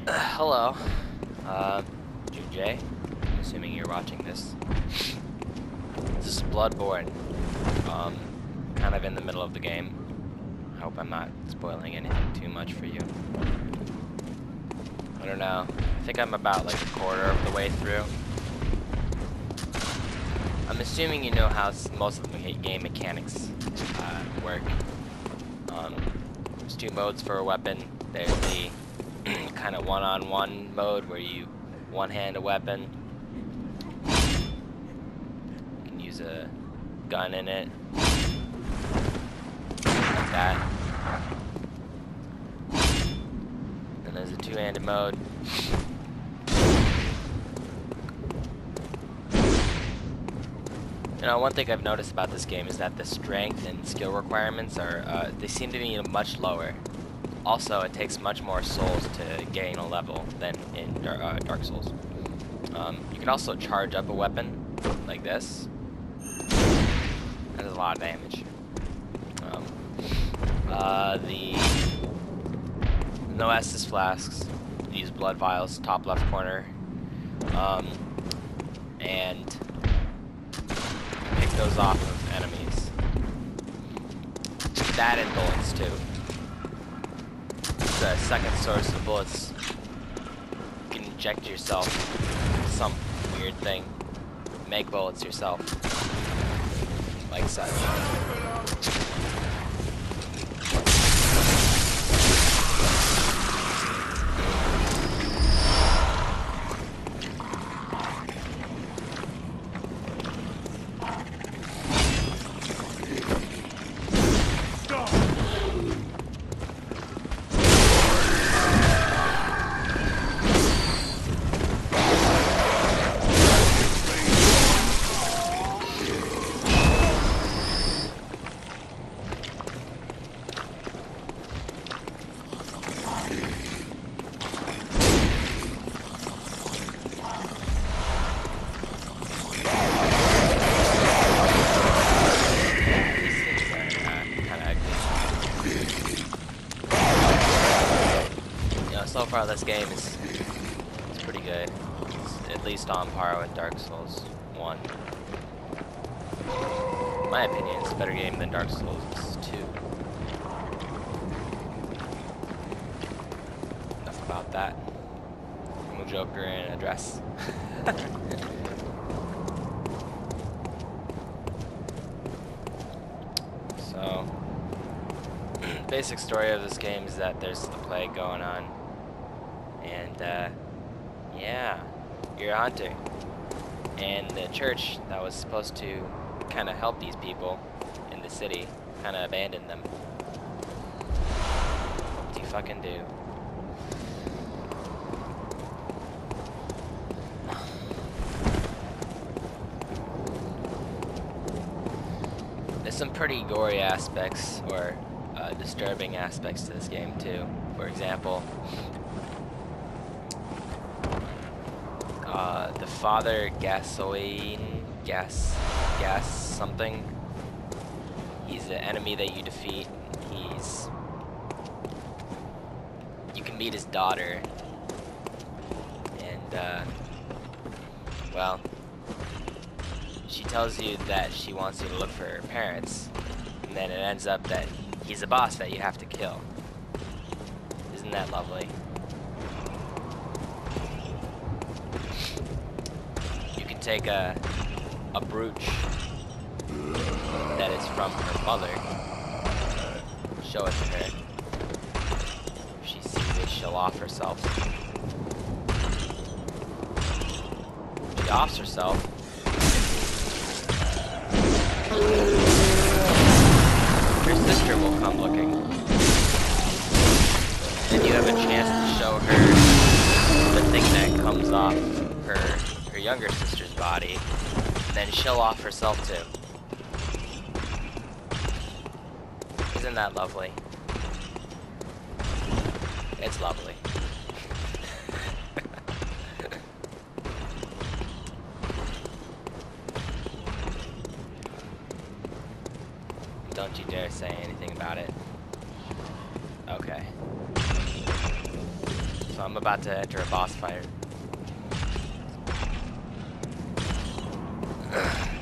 Hello, Jay. I'm assuming you're watching this. This is Bloodborne. Kind of in the middle of the game. I hope I'm not spoiling anything too much for you. I don't know. I think I'm about like a quarter of the way through. I'm assuming you know how most of the game mechanics work. There's two modes for a weapon. There's the kind of one-on-one mode where you one-hand a weapon. You can use a gun in it, like that. And there's a two-handed mode. You know, one thing I've noticed about this game is that the strength and skill requirements are, they seem to be much lower. Also, it takes much more souls to gain a level than in Dark Souls. You can also charge up a weapon, like this. That does a lot of damage. The no Estus flasks, use blood vials, top left corner. And pick those off of enemies. That and bullets too. The second source of bullets. You can inject yourself some weird thing. Make bullets yourself. Like such. So far this game is pretty good. It's at least on par with Dark Souls 1. In my opinion, it's a better game than Dark Souls 2. Enough about that. I'm a Joker in a dress. So, basic story of this game is that there's a plague going on. And, yeah, you're a hunter. And the church that was supposed to kind of help these people in the city kind of abandoned them. What do you fucking do? There's some pretty gory aspects, or disturbing aspects to this game, too. For example, the Father Gasoline, gas something. He's an enemy that you defeat. You can meet his daughter, and well, she tells you that she wants you to look for her parents, and then it ends up that he's a boss that you have to kill. Isn't that lovely? Take a brooch that is from her mother, show it to her. If she sees it, she'll off herself. If she offs herself, her sister will come looking, and you have a chance to show her the thing that comes off her younger sister's body, and then she'll off herself too. Isn't that lovely? It's lovely. Don't you dare say anything about it. Okay. So So I'm about to enter a boss fight.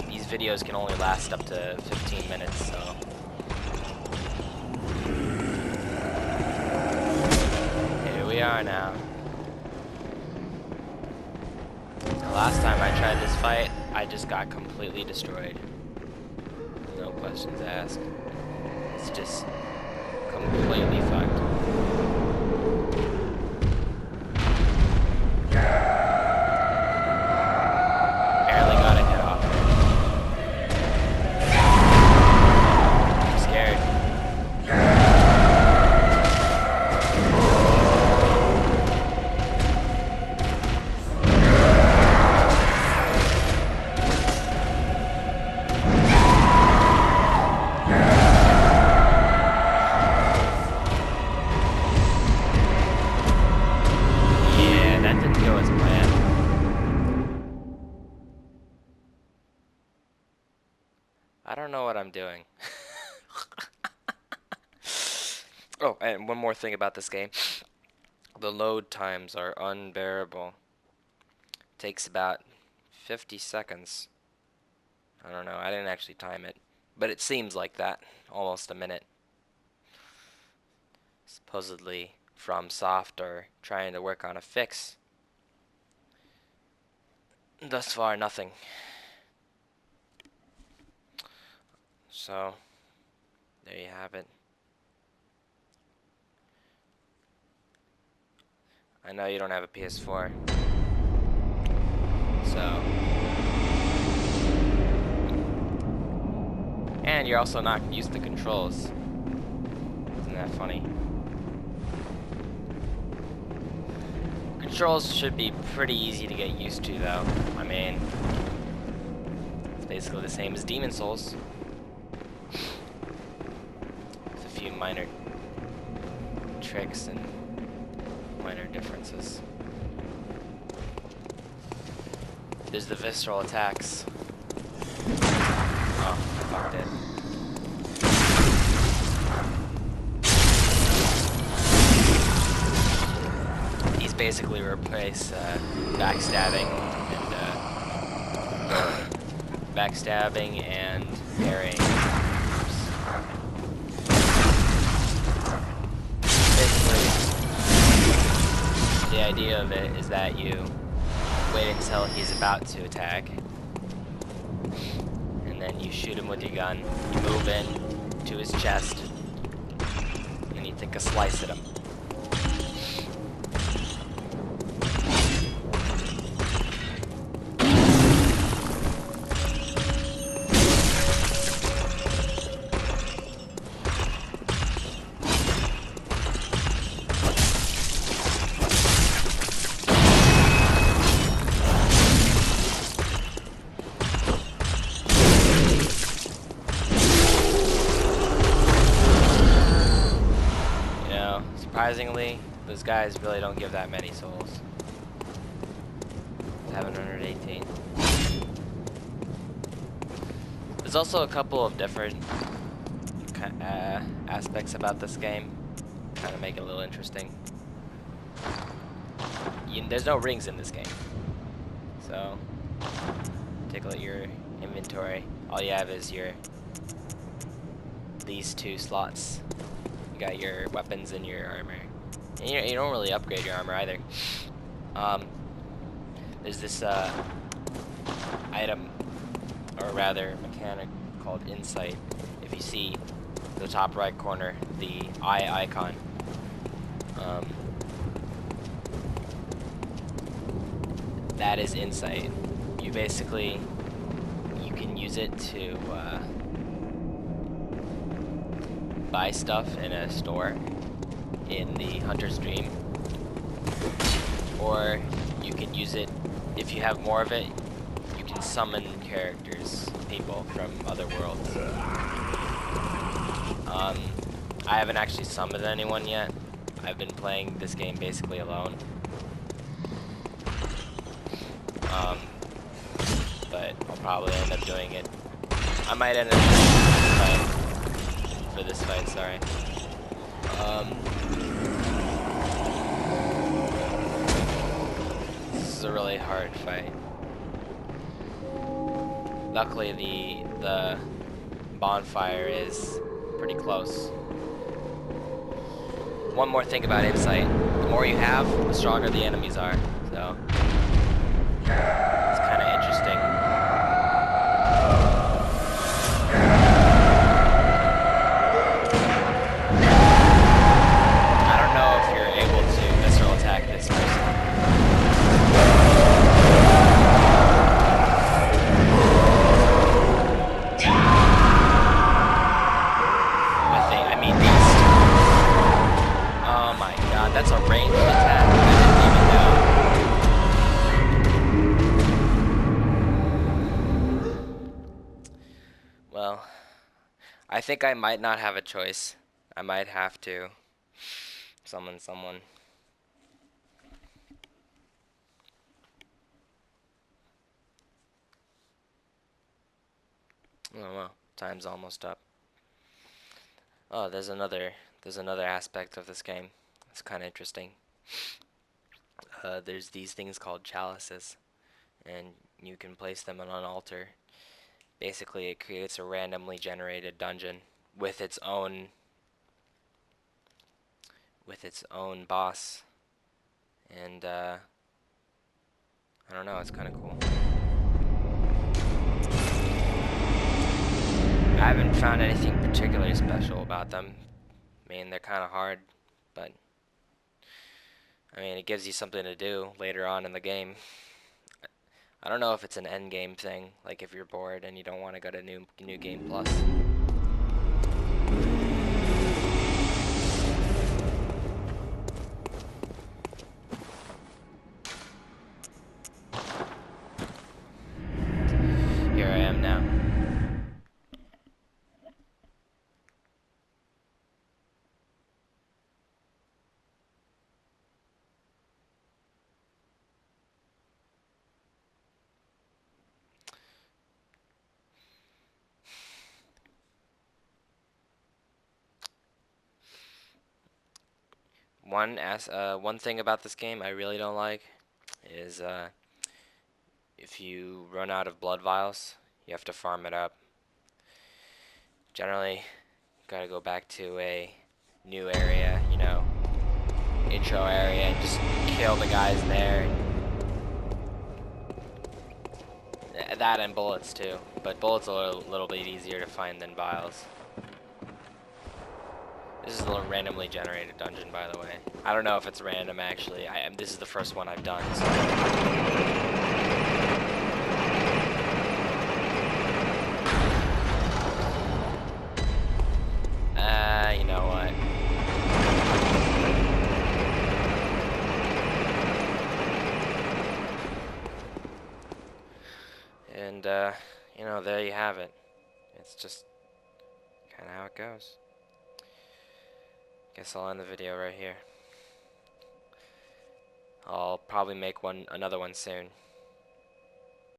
These videos can only last up to 15 minutes, so. Here we are now. The last time I tried this fight, I just got completely destroyed. No questions asked. It's just completely fucked. Barely got a hit off. I'm scared. Yeah, that didn't go as planned. I don't know what I'm doing. Oh, and one more thing about this game. The load times are unbearable. Takes about 50 seconds. I don't know, I didn't actually time it. But it seems like that. Almost a minute. Supposedly FromSoft are trying to work on a fix. Thus far, nothing. So, there you have it. I know you don't have a PS4. So. And you're also not used to controls. Isn't that funny? Controls should be pretty easy to get used to, though. I mean, it's basically the same as Demon Souls. With a few minor tricks and minor differences. There's the visceral attacks. Oh, I fucked it. These basically replace backstabbing and parrying. Basically, the idea of it is that you wait until he's about to attack, and then you shoot him with your gun. You move in to his chest, and you take a slice at him. Surprisingly, those guys really don't give that many souls. 718. There's also a couple of different aspects about this game, kind of make it a little interesting. There's no rings in this game, so take a look at your inventory. All you have is these two slots. You got your weapons and your armor. And you don't really upgrade your armor either. There's this item, or rather mechanic, called Insight. If you see the top right corner, the eye icon, that is Insight. You can use it to buy stuff in a store in the Hunter's Dream, or you can use it, if you have more of it, you can summon people from other worlds. I haven't actually summoned anyone yet. I've been playing this game basically alone. But I'll probably end up doing it. I might end up doing it for this fight, sorry. really hard fight. Luckily, the bonfire is pretty close. One more thing about insight: the more you have, the stronger the enemies are. So it's kind of interesting. I don't know if you're able to visceral attack this person. I mean beast. Oh my god, that's a ranged attack. I didn't even know. Well, I think I might not have a choice. I might have to summon someone. Oh well, time's almost up. Oh, there's another aspect of this game. It's kind of interesting. There's these things called chalices, and you can place them on an altar. Basically, it creates a randomly generated dungeon with its own boss, and I don't know, it's kind of cool. I haven't found anything particularly special about them. I mean, they're kind of hard, but I mean, it gives you something to do later on in the game. I don't know if it's an end game thing, like if you're bored and you don't want to go to new game plus. Here I am now. One thing about this game I really don't like is if you run out of blood vials, you have to farm it up. Generally, you gotta go back to a new area, you know, intro area, and just kill the guys there. That and bullets too, but bullets are a little bit easier to find than vials. This is a randomly generated dungeon, by the way. I don't know if it's random actually. This is the first one I've done. So. You know what? And you know, there you have it. It's just kind of how it goes. Guess I'll end the video right here. I'll probably make another one soon.